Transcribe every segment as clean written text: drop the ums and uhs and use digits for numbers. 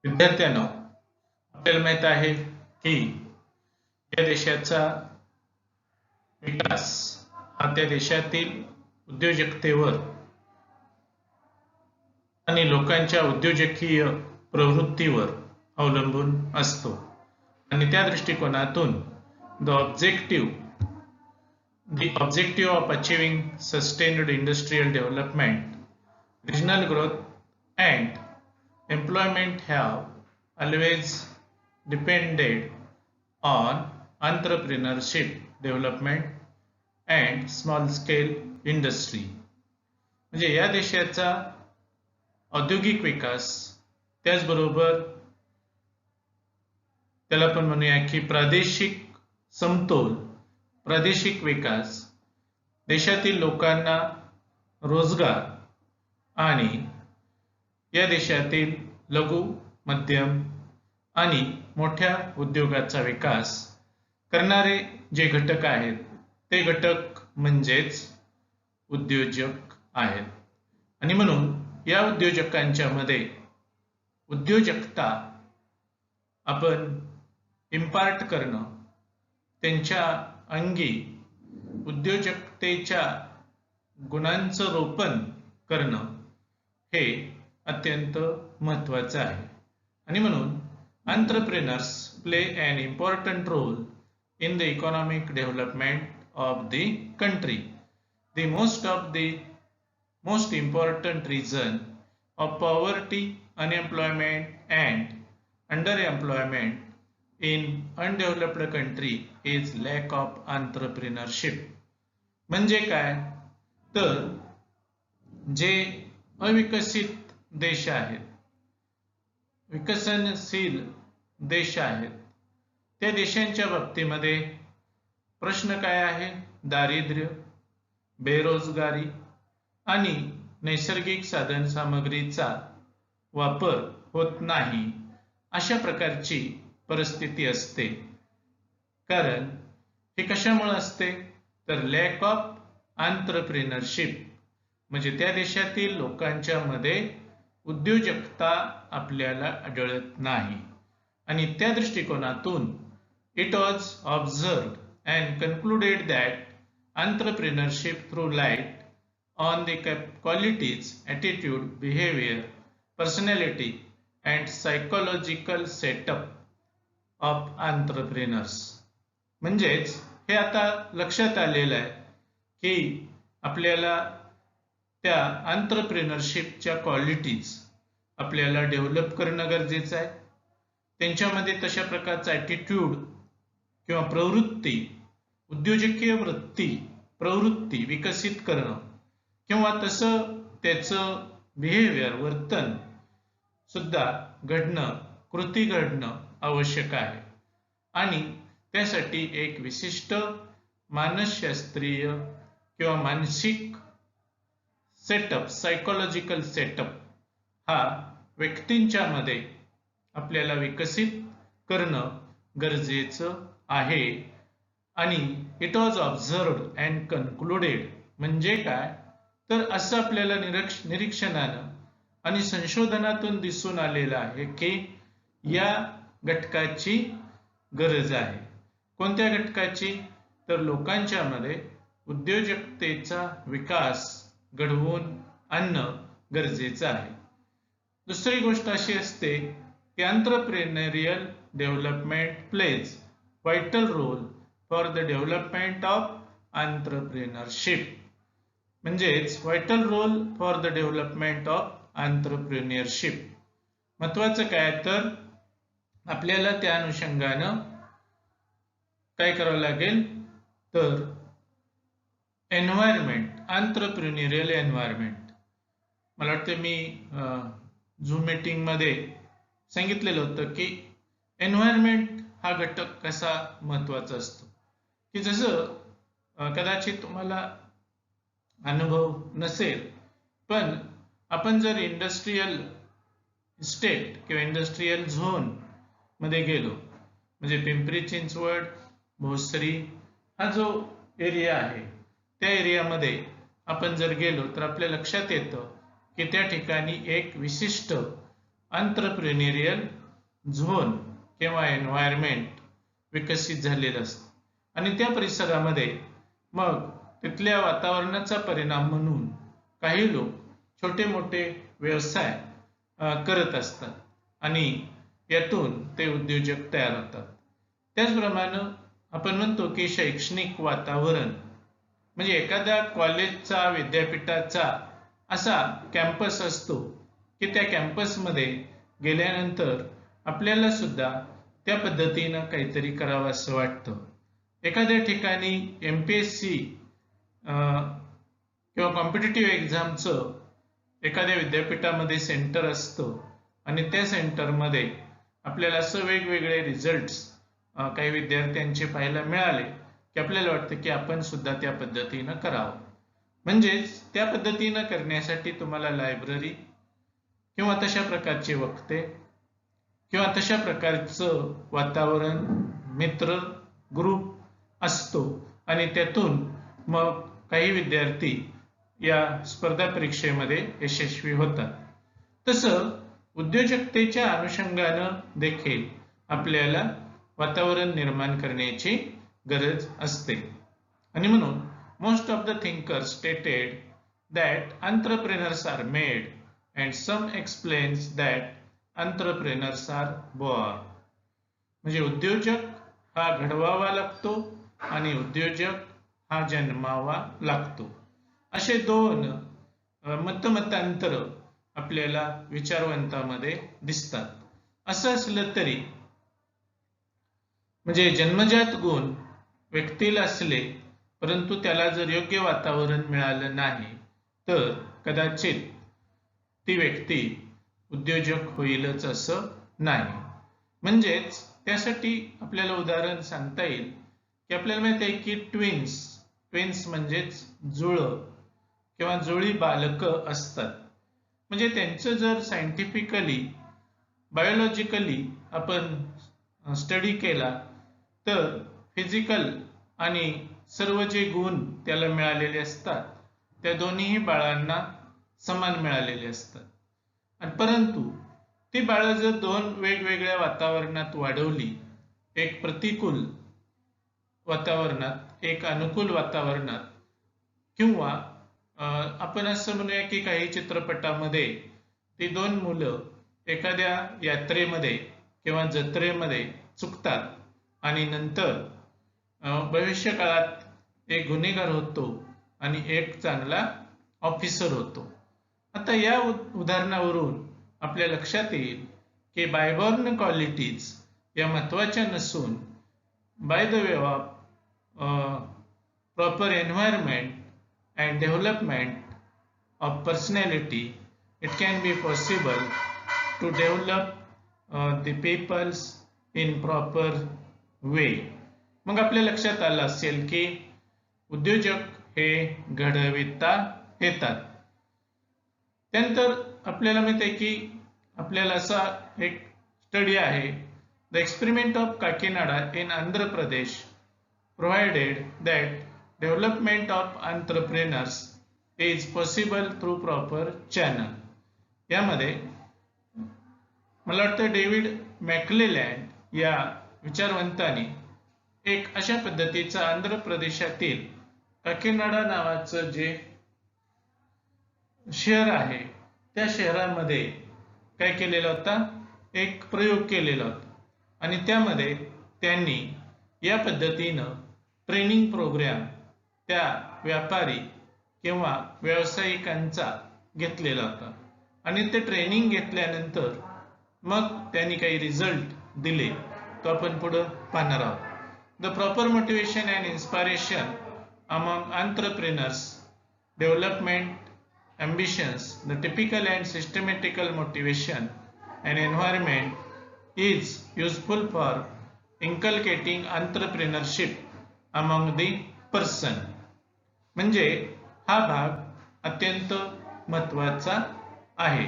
विद्यार्थ्यांनो, आपल्याला माहित आहे की या देशाचा विकास हा त्या देशातील उद्योजकतेवर आणि लोकांच्या उद्योजकीय प्रवृत्तीवर अवलंबून असतो आणि त्या दृष्टिकोनातून the objective of achieving sustained industrial development, regional growth and employment have always depended on entrepreneurship development and small scale industry. म्हणजे या देशाचा औद्योगिक विकास त्याचबरोबर त्याला पण म्हणूया की प्रादेशिक समतोल, प्रादेशिक विकास, देशातील लोकांना रोजगार आणि या देशातील लघु, मध्यम आणि मोठ्या उद्योगाचा विकास करणारे जे घटक आहेत ते घटक म्हणजेच उद्योजक आहेत. आणि म्हणून या उद्योजकांच्या मध्ये उद्योजकता आपण इम्पार्ट करणं, त्यांच्या अंगी उद्योजकतेच्या गुणांचं रोपण करणं हे अत्यंत महत्त्वाचं आहे. आणि म्हणून entrepreneurs play an important role in the economic development of the country. The most important reason of poverty, unemployment and underemployment in undeveloped country is lack of entrepreneurship. म्हणजे काय तर जे अविकसित देश आहेत, विकसनशील देश आहेत, त्या देशांच्या बाबतीमध्ये प्रश्न काय आहे? दारिद्र्य, बेरोजगारी आणि नैसर्गिक साधन सामग्रीचा वापर होत नाही अशा प्रकारची परिस्थिती असते. कारण हे कशामुळे असते तर लॅक ऑफ एंटरप्रेन्योरशिप, म्हणजे त्या देशातील लोकांच्या मध्ये उद्योजकता आपल्याला आढळत नाही. आणि त्या दृष्टिकोनातून it was observed and concluded that entrepreneurship through light on the qualities, attitude, behavior, personality and psychological setup of entrepreneurs. म्हणजेच हे आता लक्षात आलेलं आहे की आपल्याला त्या एंटरप्रेन्योरशिपच्या क्वालिटीज आपल्याला डेव्हलप करणं गरजेचं आहे. त्यांच्यामध्ये तशा प्रकारचा ॲटिट्यूड किंवा प्रवृत्ती, उद्योजकीय प्रवृत्ती विकसित करणं किंवा तसं त्याचं बिहेवियर, वर्तन सुद्धा घडणं, कृती घडणं आवश्यक आहे. आणि त्यासाठी एक विशिष्ट मानसशास्त्रीय किंवा मानसिक सेटअप, सायकोलॉजिकल सेटअप हा व्यक्तींच्या मध्ये आपल्याला विकसित करणं गरजेचं आहे. आणि it was observed and concluded म्हणजे काय तर असं आपल्याला निरीक्षणानं आणि संशोधनातून दिसून आलेलं आहे की या घटकाची गरज आहे. कोणत्या घटकाची तर लोकांच्या मध्ये उद्योजकतेचा विकास घडवून आणणं गरजेचं आहे. दुसरी गोष्ट अशी असते की entrepreneurial development plays vital role for the development of entrepreneurship. म्हणजेच vital role for the development of entrepreneurship. महत्वाचं काय तर आपल्याला त्या अनुषंगानं काय करावं लागेल तर एन्व्हायरमेंट, एंटरप्रेन्योरियल एन्व्हायरमेंट. मला वाटतं मी झूम मीटिंग मध्ये सांगितलेलं होतं की एन्व्हायरमेंट हा घटक कसा महत्वाचा असतो की जसं कदाचित तुम्हाला अनुभव नसेल पण आपण जर इंडस्ट्रियल इस्टेट किंवा इंडस्ट्रियल झोन मध्ये गेलो, म्हणजे पिंपरी चिंचवड, भोसरी हा जो एरिया आहे त्या एरियामध्ये आपण जर गेलो तर आपल्या लक्षात येतं की त्या ठिकाणी एक विशिष्ट एंटरप्रेन्युरियल झोन किंवा एन्व्हायरमेंट विकसित झालेलं असतं आणि त्या परिसरामध्ये मग तिथल्या वातावरणाचा परिणाम म्हणून काही लोक छोटे मोठे व्यवसाय करत असतात आणि यातून ते उद्योजक तयार होतात. त्याचप्रमाणे आपण म्हणतो की शैक्षणिक वातावरण म्हणजे एखाद्या कॉलेजचा विद्यापीठाचा असा कॅम्पस असतो की त्या कॅम्पसमध्ये गेल्यानंतर आपल्याला सुद्धा त्या पद्धतीनं काहीतरी करावं असं वाटतं. एखाद्या ठिकाणी MPSC किंवा कॉम्पिटिटिव्ह एक्झामचं एखाद्या विद्यापीठामध्ये सेंटर असतं आणि त्या सेंटरमध्ये आपल्याला असं वेगवेगळे रिझल्ट्स काही विद्यार्थ्यांचे पाहायला मिळाले की आपल्याला वाटतं की आपण सुद्धा त्या पद्धतीनं करावं. म्हणजेच त्या पद्धतीनं करण्यासाठी तुम्हाला लायब्ररी किंवा तशा प्रकारचे वक्ते किंवा तशा प्रकारचं वातावरण, मित्र, ग्रुप असतो आणि त्यातून मग काही विद्यार्थी या स्पर्धा परीक्षेमध्ये यशस्वी होतात. तसं उद्योजकतेच्या अनुषंगानं देखील आपल्याला वातावरण निर्माण करण्याची गरज असते आणि म्हणून most of the thinkers stated that entrepreneurs are made and some explains that entrepreneurs are born. म्हणजे उद्योजक हा घडवावा लागतो आणि उद्योजक हा जन्मावा लागतो. असे दोन मतमतांतर आपल्याला विचारवंतामध्ये दिसतात. असं असलं तरी म्हणजे जन्मजात गुण व्यक्तीला असले परंतु त्याला जर योग्य वातावरण मिळालं नाही तर कदाचित ती व्यक्ती उद्योजक होईलच असं नाही. म्हणजेच त्यासाठी आपल्याला उदाहरण सांगता येईल की आपल्याला माहिती आहे की ट्विन्स म्हणजेच जुळं किंवा जुळी बालकं असतात. म्हणजे त्यांचं जर सायंटिफिकली बायोलॉजिकली आपण स्टडी केला तर फिजिकल आणि सर्व जे गुण त्याला मिळालेले असतात त्या दोन्ही बाळांना समान मिळालेले असतात. आणि परंतु ती बाळं जर दोन वेगवेगळ्या वातावरणात वाढवली, एक प्रतिकूल वातावरणात एक अनुकूल वातावरणात किंवा आपण असं म्हणूया की काही चित्रपटामध्ये ती दोन मुलं एखाद्या यात्रेमध्ये किंवा जत्रेमध्ये चुकतात आणि नंतर भविष्य काळात एक गुन्हेगार होतो आणि एक चांगला ऑफिसर होतो. आता या उदाहरणावरून आपल्या लक्षात येईल की बायबॉर्न क्वालिटीज या महत्वाच्या नसून by the way of proper environment and development of personality, it can be possible to develop the peoples in proper way. मग आपल्या लक्षात आलं असेल की उद्योजक हे घडविता येतात. त्यानंतर आपल्याला माहिती आहे की आपल्याला असा एक स्टडी आहे, the experiment of Kakinada in Andhra Pradesh provided that development of entrepreneurs is possible through proper channel. यामध्ये मला वाटतं डेव्हिड मॅक्लेलँड या विचारवंतांनी एक अशा पद्धतीचा आंध्र प्रदेशातील काकीनाडा नावाचं जे शहर आहे त्या शहरामध्ये काय केलेला होता, एक प्रयोग केलेला होता आणि त्यामध्ये त्यांनी या पद्धतीनं ट्रेनिंग प्रोग्राम त्या व्यापारी किंवा व्यावसायिकांचा घेतलेला होता आणि ते ट्रेनिंग घेतल्यानंतर मग त्यांनी काही रिझल्ट दिले, तो आपण पुढे पाहणार आहोत. The proper motivation and inspiration among entrepreneurs, development ambitions, the typical and systematical motivation and environment is useful for inculcating entrepreneurship among the person. म्हणजे हा भाग अत्यंत महत्वाचा आहे.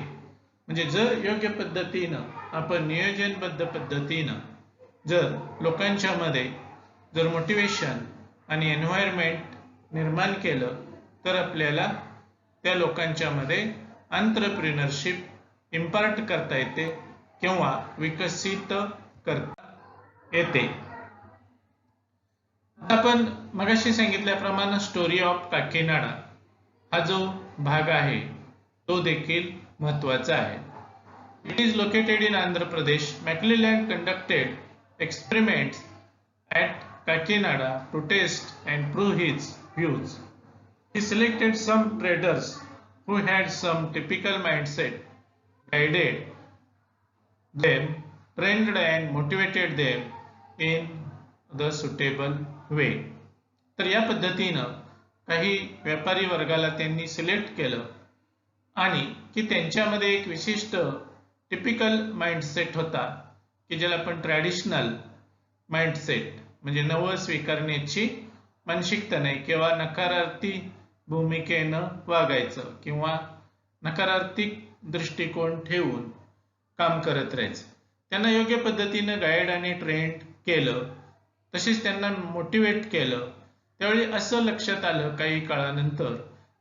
म्हणजे जर योग्य पद्धतीनं आपण नियोजनबद्ध पद्धतीनं जर लोकांच्या मध्ये जर मोटिवेशन आणि एन्व्हायरमेंट निर्माण केलं तर आपल्याला त्या लोकांच्या मध्ये एंटरप्रेन्योरशिप इम्पार्ट करता येते किंवा विकसित करता येते. आपण मगाशी सांगितल्याप्रमाणे स्टोरी ऑफ काकीनाडा हा जो भाग आहे तो देखील महत्वाचा आहे. It is located in Andhra Pradesh. McClellan conducted experiments at Kakinada to test and prove his views. He selected some traders who had some typical mindset, guided them, trained and motivated them in the suitable way. तर या पद्धतीनं काही व्यापारी वर्गाला त्यांनी select केलं आणि की त्यांच्यामध्ये एक विशिष्ट टिपिकल माइंडसेट होता की ज्याला आपण ट्रॅडिशनल माइंडसेट म्हणजे नवं स्वीकारण्याची मानसिकता नाही किंवा नकारार्थी भूमिकेनं वागायचं किंवा नकारार्थी दृष्टिकोन ठेवून काम करत राहायचं. त्यांना योग्य पद्धतीनं गाईड आणि ट्रेन केलं, तसेच त्यांना मोटिवेट केलं. त्यावेळी असं लक्षात आलं काही काळानंतर,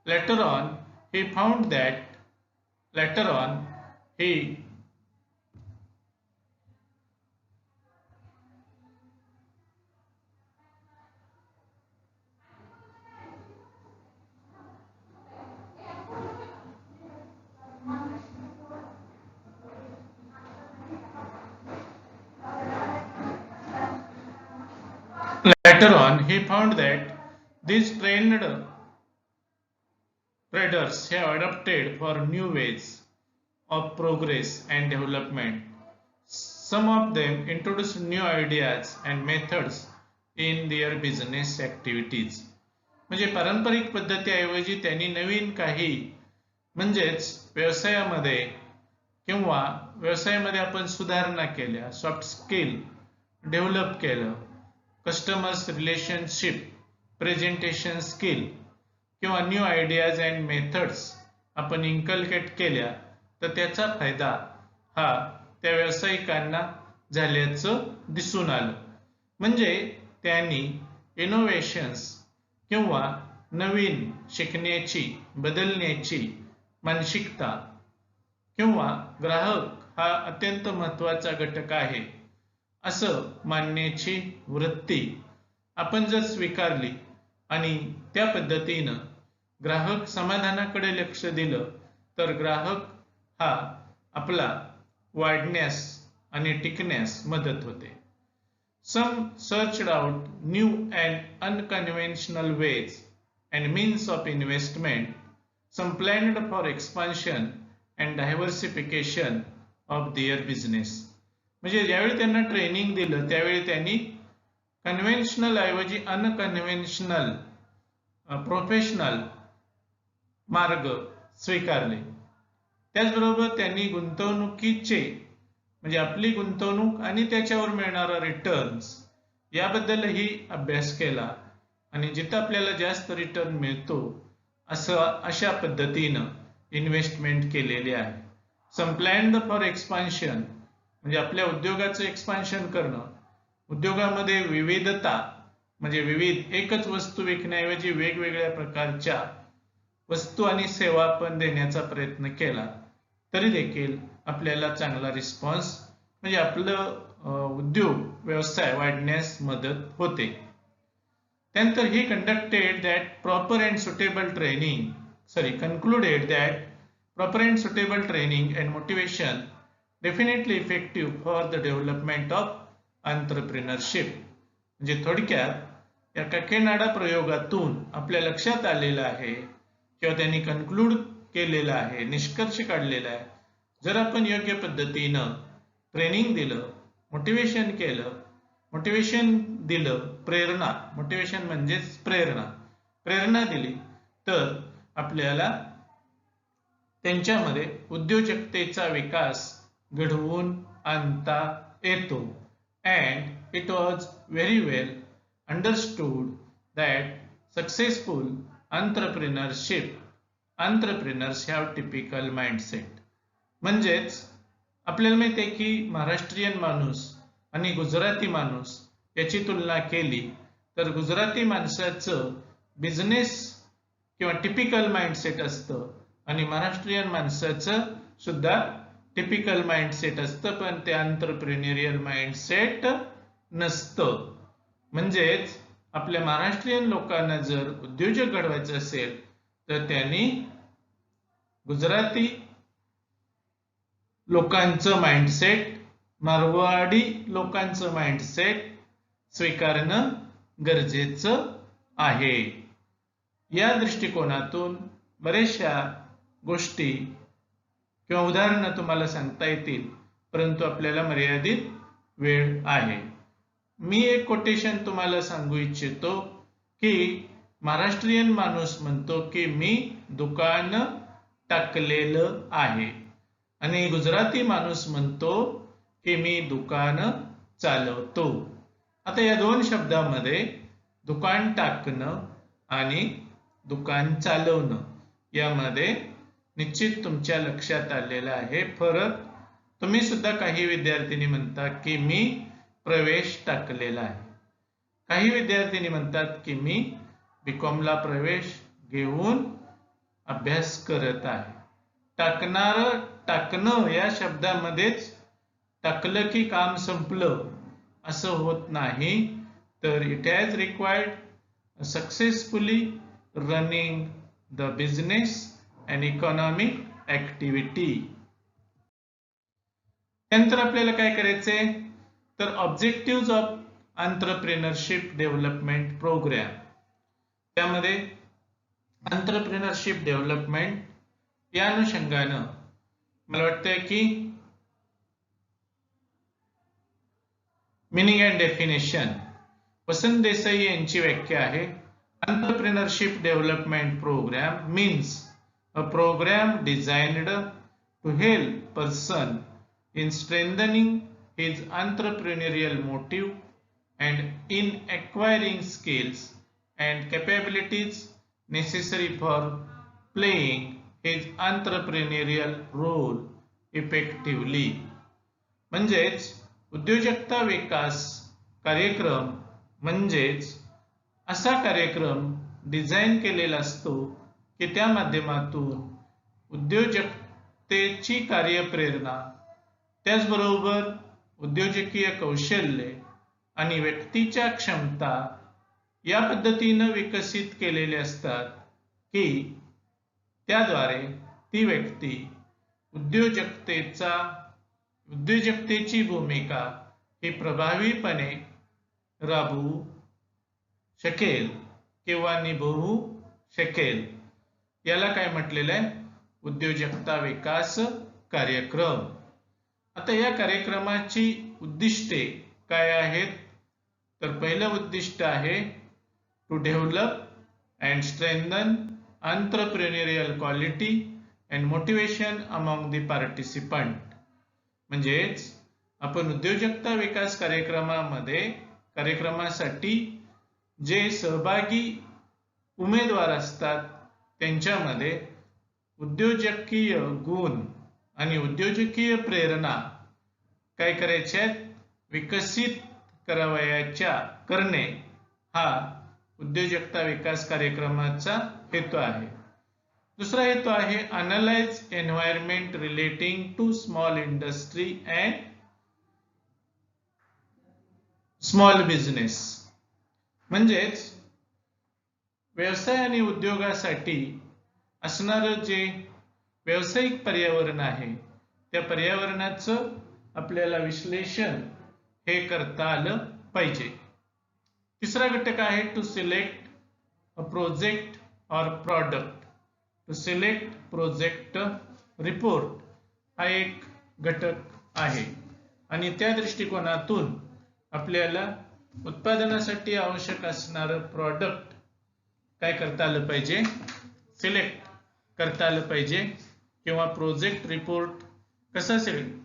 later on he found that later on he Later on, he found that these trained traders have adopted for new ways of progress and development. Some of them introduced new ideas and methods in their business activities. म्हणजे पारंपरिक पद्धतीऐवजी त्यांनी नवीन काही म्हणजेच व्यवसायामध्ये किंवा व्यवसायामध्ये आपण सुधारणा केल्या, सॉफ्ट स्किल डेव्हलप केलं, कस्टमर्स रिलेशनशिप, प्रेझेंटेशन स्किल किंवा न्यू आयडियाज अँड मेथड्स आपण इन्कल्केट केल्या, तर त्याचा फायदा हा त्या व्यावसायिकांना झाल्याचं दिसून आलं. म्हणजे त्यांनी इनोव्हेशन्स किंवा नवीन शिकण्याची, बदलण्याची मानसिकता किंवा ग्राहक हा अत्यंत महत्त्वाचा घटक आहे असं मानण्याची वृत्ती आपण जर स्वीकारली आणि त्या पद्धतीनं ग्राहक समाधानाकडे लक्ष दिलं, तर ग्राहक हा आपला वाढण्यास आणि टिकण्यास मदत होते. Some searched out new and unconventional ways and means of investment. Some planned for expansion and diversification of their business. म्हणजे ज्यावेळी त्यांना ट्रेनिंग दिलं त्यावेळी त्यांनी कन्व्हेन्शनल ऐवजी अनकन्व्हेन्शनल प्रोफेशनल मार्ग स्वीकारले. त्याचबरोबर त्यांनी गुंतवणुकीचे म्हणजे आपली गुंतवणूक आणि त्याच्यावर मिळणारा रिटर्न्स याबद्दलही अभ्यास केला आणि जिथं आपल्याला जास्त रिटर्न मिळतो अशा पद्धतीनं इन्व्हेस्टमेंट केलेली आहे. सम प्लॅन्ड फॉर एक्सपान्शन म्हणजे आपल्या उद्योगाचं एक्सपान्शन करणं, उद्योगामध्ये विविधता म्हणजे विविध एकच वस्तू विकण्याऐवजी वेगवेगळ्या प्रकारच्या वस्तू आणि सेवा पण देण्याचा प्रयत्न केला तरी देखील आपल्याला चांगला रिस्पॉन्स म्हणजे आपलं उद्योग व्यवसाय वाढण्यास मदत होते. त्यानंतर he concluded that proper and suitable training and motivation definitely effective for the development of entrepreneurship. म्हणजे थोडक्यात या काकीनाडा प्रयोगातून आपल्या लक्षात आलेलं आहे किंवा त्यांनी कन्क्लूड केलेलं आहे, निष्कर्ष काढलेला आहे, जर आपण योग्य पद्धतीनं ट्रेनिंग दिलं, मोटिवेशन केलं, प्रेरणा, मोटिवेशन म्हणजेच प्रेरणा दिली, तर आपल्याला त्यांच्यामध्ये उद्योजकतेचा विकास घडवून आणता येतो. And it was very well understood that successful entrepreneurs have typical mindset. म्हणजेच आपल्याला माहिती आहे की महाराष्ट्रीयन माणूस आणि गुजराती माणूस याची तुलना केली तर गुजराती माणसाचं बिझनेस किंवा टिपिकल माइंडसेट असतं आणि महाराष्ट्रीयन माणसाचं सुद्धा टिपिकल माइंडसेट असतं, पण ते एंटरप्रेन्युरियल माइंडसेट नसतं. म्हणजेच आपल्या महाराष्ट्रीयन लोकांना जर उद्योजक घडवायचं असेल तर त्यांनी गुजराती लोकांचं माइंडसेट, मारवाडी लोकांचं माइंडसेट स्वीकारणं गरजेचं आहे. या दृष्टिकोनातून बरेचशा गोष्टी किंवा उदाहरणं तुम्हाला सांगता येतील, परंतु आपल्याला मर्यादित वेळ आहे. मी एक कोटेशन तुम्हाला सांगू इच्छितो की महाराष्ट्रीयन माणूस म्हणतो की मी दुकान टाकलेलं आहे आणि गुजराती माणूस म्हणतो की मी दुकान चालवतो. आता या दोन शब्दामध्ये दुकान टाकणं आणि दुकान चालवणं यामध्ये निश्चित तुमच्या लक्षात आलेला आहे फरक. तुम्ही सुद्धा काही विद्यार्थिनी म्हणतात की मी प्रवेश टाकलेला आहे. काही विद्यार्थिनी म्हणतात की मी बीकॉमला प्रवेश घेऊन अभ्यास करत आहे. टाकणं या शब्दामध्येच टाकलं की काम संपलं असं होत नाही, तर it has required successfully running the business and economic activity. त्यानंतर आपल्याला काय करायचंय तर objective of entrepreneurship development program. त्यामध्ये एंटरप्रेन्योरशिप डेव्हलपमेंट या अनुषंगानं मला वाटतंय की meaning and definition Vasant Desai यांची व्याख्या आहे. Entrepreneurship development program means a program designed to help person in strengthening his entrepreneurial motive and in acquiring skills and capabilities necessary for playing his entrepreneurial role effectively. म्हणजेच उद्योजकता विकास कार्यक्रम म्हणजेच असा कार्यक्रम design केलेला असतो की त्या माध्यमातून उद्योजकतेची कार्यप्रेरणा, त्याचबरोबर उद्योजकीय कौशल्य आणि व्यक्तीच्या क्षमता या पद्धतीनं विकसित केलेले असतात की त्याद्वारे ती व्यक्ती उद्योजकतेची भूमिका ही प्रभावीपणे राबवू शकेल किंवा निभवू शकेल. याला काय म्हटलेलं आहे? उद्योजकता विकास कार्यक्रम. आता या कार्यक्रमाची उद्दिष्टे काय आहेत तर पहिलं उद्दिष्ट आहे to develop and strengthen entrepreneurial quality and motivation among the participant. म्हणजेच आपण उद्योजकता विकास कार्यक्रमासाठी जे सहभागी उमेदवार असतात त्यांच्यामध्ये उद्योजकीय गुण आणि उद्योजकीय प्रेरणा काय करायचे आहेत? विकसित करणे हा उद्योजकता विकास कार्यक्रमाचा हेतू आहे. दुसरा हेतू आहे analyse environment relating to small industry and small business. म्हणजेच व्यवसाय आणि उद्योगासाठी असणारं जे व्यावसायिक पर्यावरण आहे त्या पर्यावरणाचं आपल्याला विश्लेषण हे करता आलं पाहिजे. तिसरा घटक आहे to select a project or product. To select project report हा एक घटक आहे आणि त्या दृष्टिकोनातून आपल्याला उत्पादनासाठी आवश्यक असणारं प्रॉडक्ट काय करता आलं पाहिजे? सिलेक्ट करता आलं पाहिजे किंवा प्रोजेक्ट रिपोर्ट कसा सिलेक्ट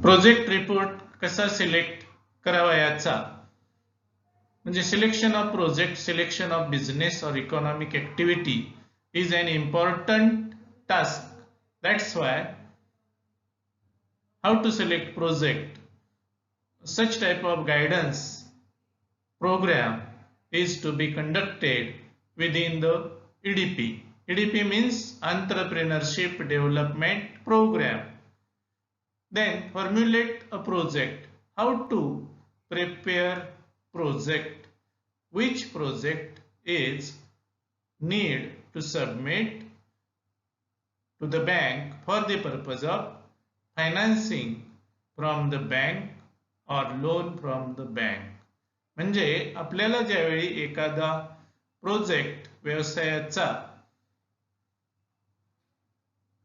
प्रोजेक्ट रिपोर्ट कसा सिलेक्ट करावा याचा म्हणजे selection of project, selection of business और economic activity is an important task. That's why how to select project, such type of guidance program is to be conducted within the EDP. EDP means Entrepreneurship Development Program. Then formulate a project. How to prepare project? Which project is need to submit to the bank for the purpose of financing from the bank or loan from the bank. म्हणजे आपल्याला ज्यावेळी एखादा project व्यवसायाचा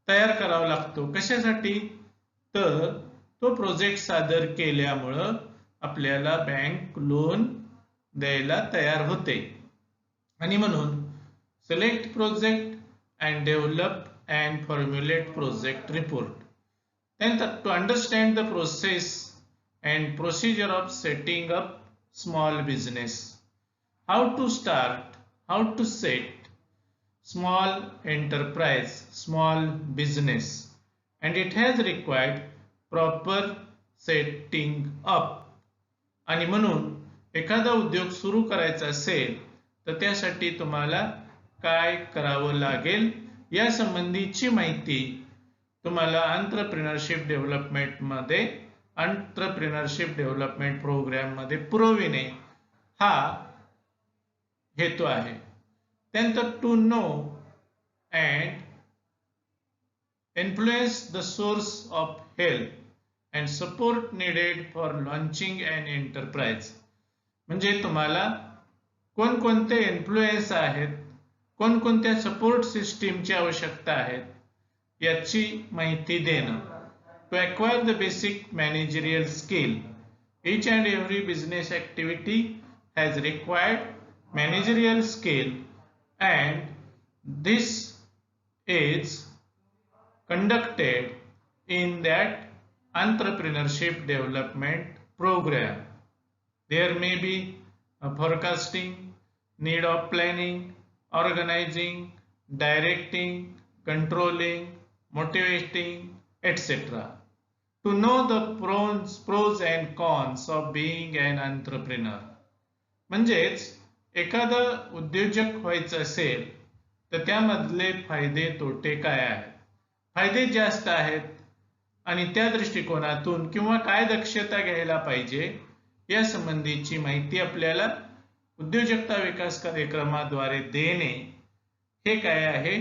तयार करावा लागतो, कशासाठी? तर तो प्रोजेक्ट सादर केल्यामुळं आपल्याला बँक लोन द्यायला तयार होते. आणि म्हणून select project and develop and formulate project report. त्यानंतर to understand the process and procedure of setting up small business. How to start, how to set small enterprise, small business, and it has required proper setting up. आणि म्हणून एखादा उद्योग सुरू करायचा असेल तर त्यासाठी तुम्हाला काय करावं लागेल या संबंधीची माहिती तुम्हाला एंटरप्रेन्योरशिप डेव्हलपमेंट प्रोग्राम मध्ये पुरविणे हा हेतू आहे. त्यानंतर to know and influence the source of help and support needed for launching and enterprise. म्हणजे तुम्हाला कोणकोणते इन्फ्लुएन्स आहेत, कोणकोणत्या सपोर्ट सिस्टीमची आवश्यकता आहेत याची माहिती देणं. To acquire the basic managerial skill, each and every business activity has required managerial skill, and this is conducted in that entrepreneurship development program. There may be a forecasting, need of planning, organizing, directing, controlling, motivating, etc. To know the pros and cons of being an entrepreneur. म्हणजेच एखादा उद्योजक व्हायचं असेल तर त्यामधले फायदे तोटे काय आहेत. फायदे जास्त आहेत आणि त्या दृष्टिकोनातून किंवा काय दक्षता घ्यायला पाहिजे या संबंधीची माहिती आपल्याला उद्योजकता विकास कार्यक्रमाद्वारे देणे हे काय आहे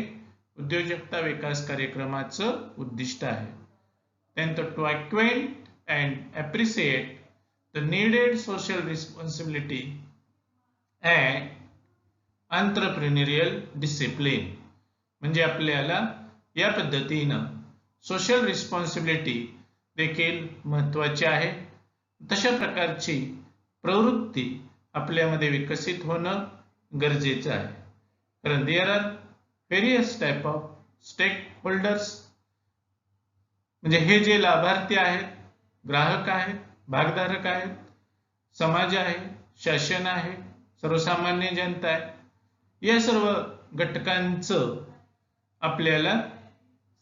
उद्योजकता विकास कार्यक्रमाचं उद्दिष्ट आहे. Then to acquaint and appreciate the needed social responsibility and entrepreneurial discipline. म्हणजे आपल्याला या पद्धतीनं सोशल रिस्पॉन्सिबिलिटी देखील महत्वाची आहे. तशा प्रकारची प्रवृत्ती आपल्यामध्ये विकसित होणं गरजेचं आहे. कारण there are various type of stakeholders. म्हणजे हे जे लाभार्थी आहेत, ग्राहक आहेत, भागधारक आहेत, समाज आहे, शासन आहे, सर्वसामान्य जनता आहे, या सर्व घटकांचं आपल्याला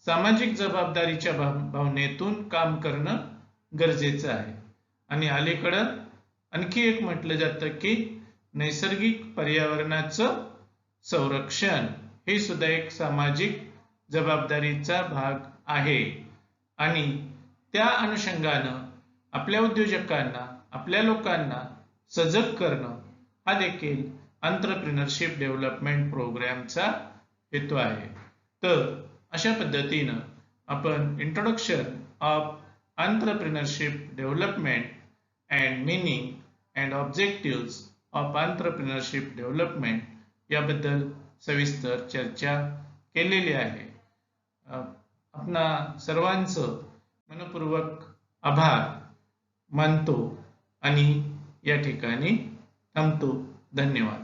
सामाजिक जबाबदारीच्या भावनेतून काम करणं गरजेचं आहे. आणि अलीकडं आणखी एक म्हटलं जातं की नैसर्गिक पर्यावरणाचं संरक्षण हे सुद्धा एक सामाजिक जबाबदारीचा भाग आहे. आणि त्या अनुषंगानं आपल्या उद्योजकांना, आपल्या लोकांना सजग करणं हा देखील एंटरप्रेन्योरशिप डेव्हलपमेंट प्रोग्रामचा हेतू आहे. तर अशा पद्धतीनं आपण introduction of entrepreneurship development and meaning and objective of entrepreneurship development याबद्दल सविस्तर चर्चा केलेली आहे. आपणा सर्वांचं मनपूर्वक आभार मानतो आणि या ठिकाणी थांबतो. धन्यवाद.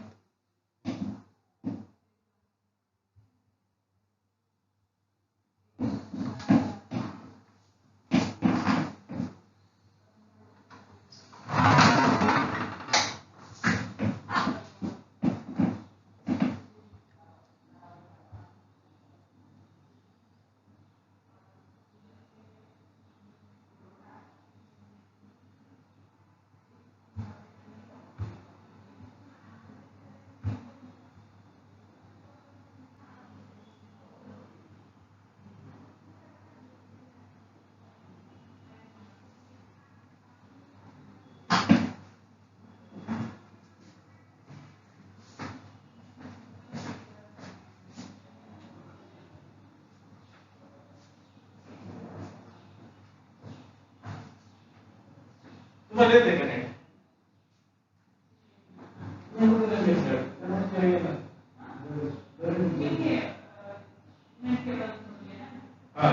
तुम्हाला येते का नाही? हा